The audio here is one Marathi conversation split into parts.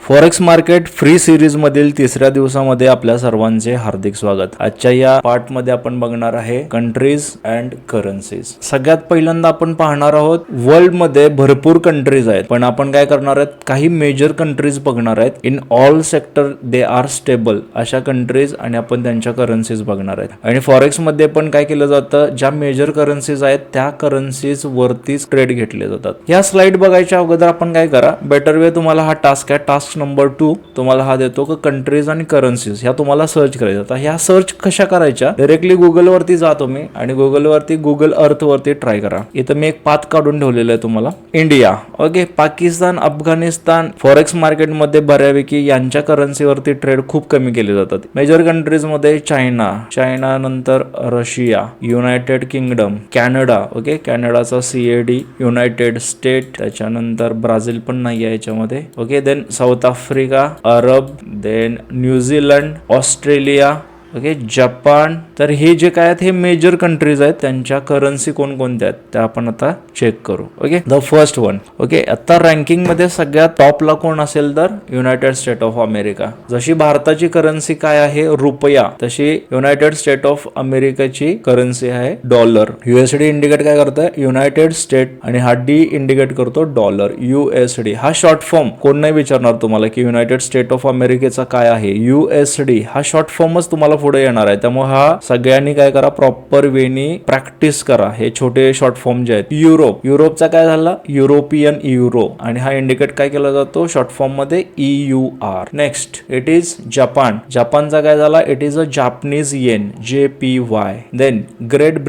फॉरेक्स मार्केट फ्री सिरीज मधील तिसऱ्या दिवसामध्ये आपल्या सर्वांचे हार्दिक स्वागत। आजच्या या पार्ट मध्ये आपण बघणार आहे कंट्रीज अँड करन्सीज। सगळ्यात पहिल्यांदा आपण पाहणार आहोत वर्ल्ड मध्ये भरपूर कंट्रीज आहेत, पण आपण काय करणार आहेत काही मेजर कंट्रीज बघणार आहेत। In all sector they are stable अशा कंट्रीज आणि आपण त्यांच्या करन्सीज बघणार आहेत। आणि फॉरेक्स मध्ये पण काय केलं जातं, ज्या मेजर करन्सीज आहेत त्या करन्सीज वरतीच ट्रेड घेतले जातात। या स्लाइड बघायच्या अगोदर आपण काय करा, बेटर वे तुम्हाला हा टास्क आहे, टास्क नंबर 2 तुम्हाला हा देतो की कंट्रीज आणि करन्सीज ह्या तुम्हाला सर्च करायचं। आता ह्या सर्च कशा करायच्या, डायरेक्टली गुगल वरती जा तुम्ही आणि गुगल वरती गुगल अर्थ वरती ट्राय करा। इथं मी एक पाथ काढून ठेवलेलं आहे तुम्हाला। India, okay, Pakistan, Afghanistan forex market मध्ये बऱ्यापैकी यांच्या करन्सी वरती ट्रेड खूप कमी केले जातात। मेजर कंट्रीज मध्ये चायना नंतर Russia, United Kingdom, Canada, okay, कॅनडाचा CAD, युनायटेड स्टेट, त्याच्यानंतर ब्राझील पण नाही आहे याच्यामध्ये, okay, then South Africa, Arab, then New Zealand, Australia, okay, जपान। तर हे जे काय आहेत हे मेजर कंट्रीज आहेत, त्यांच्या करन्सी कोणकोणत्या आहेत त्या आपण आता चेक करू। Okay, the first one, okay, आता रँकिंग मध्ये सगळ्यात टॉपला कोण असेल तर युनायटेड स्टेट ऑफ अमेरिका। जशी भारताची करन्सी काय आहे रुपया, तशी युनायटेड स्टेट ऑफ अमेरिकेची करन्सी आहे डॉलर। USD इंडिकेट काय करतं युनायटेड स्टेट आणि हा D इंडिकेट करतो डॉलर। USD हा शॉर्ट फॉर्म, कोण नाही विचारणार तुम्हाला की युनायटेड स्टेट ऑफ अमेरिकेचा काय आहे। USD हा शॉर्ट फॉर्मच तुम्हाला पुढे येणार आहे, त्यामुळे हा सगळ्यांनी काय करा प्रॉपर वेनी प्रॅक्टिस करा। हे छोटे शॉर्ट फॉर्म जे आहेत। युरोपचा काय झाला युरोपियन युरो आणि हा इंडिकेट काय केला जातो शॉर्ट फॉर्म मध्ये EUR। नेक्स्ट इट इज जपानचा काय झाला it is a Japanese yen JPY। Then Great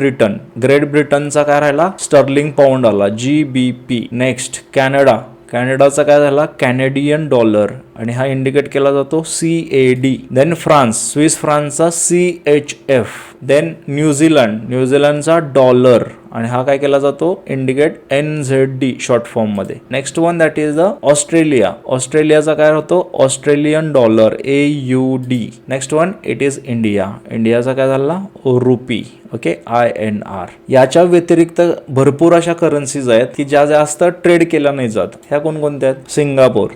ब्रिटनचा काय राहिला स्टर्लिंग पाऊंड आला GBP। नेक्स्ट कॅनडाचा काय झाला कॅनेडियन डॉलर आणि हा इंडिकेट केला जातो CAD। देन स्विस फ्रान्सचा CHF। देन न्यूझीलंडचा डॉलर आणि हा काय केला जातो इंडिकेट NZD शॉर्ट फॉर्म मध्ये। Next one that is the ऑस्ट्रेलियाचा काय होतो Australian dollar AUD। Next one it is इंडियाचा काय झाला रुपी, ओके, INR। याच्या व्यतिरिक्त भरपूर अशा करन्सीज आहेत की ज्या जास्त ट्रेड केल्या नाही जात। ह्या कोणकोणत्या आहेत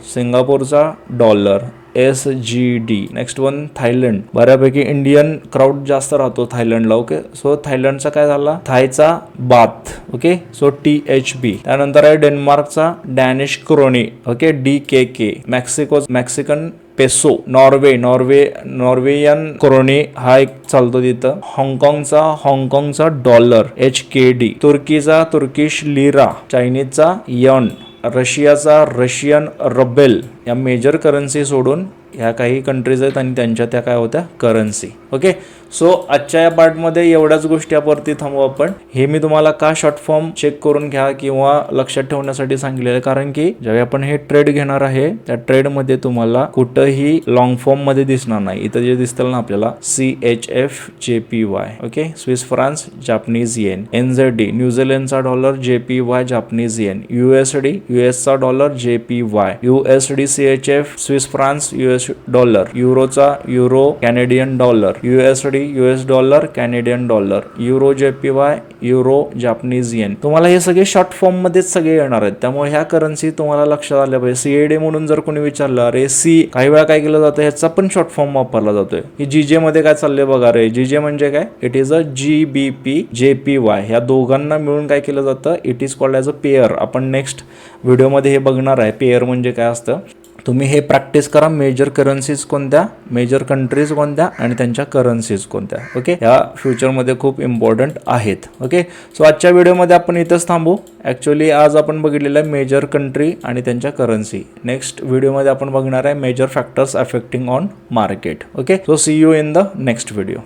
सिंगापूरचा dollar SGD। Next one Thailand, बऱ्यापैकी इंडियन क्राऊड जास्त राहतो थायलंडला, ओके, सो थायलंडचा काय झाला थायचा बाथ, ओके, सो THB। त्यानंतर आहे डेन्मार्कचा Danish krone, okay, DKK। Mexican peso, Norwegian krone हा एक चालतो तिथं। हाँगकाँगचा डॉलर HKD। तुर्किश लिरा, चायनीजचा यन, रशियाचा रशियन रबेल। या मेजर करन्सी सोडून ह्या काही कंट्रीज आहेत आणि त्यांच्या त्या काय होत्या करन्सी। ओके, सो आजच्या या पार्टमध्ये एवढ्याच गोष्टी वरती थांबू आपण। हे मी तुम्हाला का शॉर्ट फॉर्म चेक करून घ्या किंवा लक्षात ठेवण्यासाठी सांगितलेलं आहे, कारण की ज्यावेळी आपण हे ट्रेड घेणार आहे त्या ट्रेड मध्ये तुम्हाला कुठंही लॉंग फॉर्म मध्ये दिसणार नाही। इथं जे दिसतं ना आपल्याला CHF JPY, okay, Swiss francs Japanese yen, NZD न्यूझीलंडचा dollar JPY Japanese yen, USD चा dollar JPY, USD CHF Swiss francs US dollar, euro Canadian dollar, USD US dollar Canadian dollar, euro JPY euro Japanese yen. तुम्हाला हे सगळे शॉर्ट फॉर्म मध्येच सगळे येणार आहेत, त्यामुळे ह्या करन्सी तुम्हाला लक्षात आल्या पाहिजे। CAD म्हणून जर कोणी विचारलं अरे काही वेळा काय केलं जातं ह्याचा पण शॉर्ट फॉर्म वापरला जातोय की GJ मध्ये काय चाललंय बघा रे। GJ म्हणजे काय it is a GBP JPY। ह्या दोघांना मिळून काय केलं जातं it is called as a pair. आपण नेक्स्ट व्हिडिओमध्ये हे बघणार आहे पेअर म्हणजे काय असतं। तुम्ही हे प्रॅक्टिस करा, मेजर करन्सीज कोणत्या, मेजर कंट्रीज कोणत्या आणि त्यांच्या करन्सीज कोणत्या, ओके, ह्या फ्युचरमध्ये खूप इम्पॉर्टंट आहेत। ओके, सो आजच्या व्हिडिओमध्ये आपण इथंच थांबू। ॲक्च्युली आज आपण बघितलेलं आहे मेजर कंट्री आणि त्यांच्या करन्सी। नेक्स्ट व्हिडिओमध्ये आपण बघणार आहे major factors affecting on market. Okay, so see you in the next video.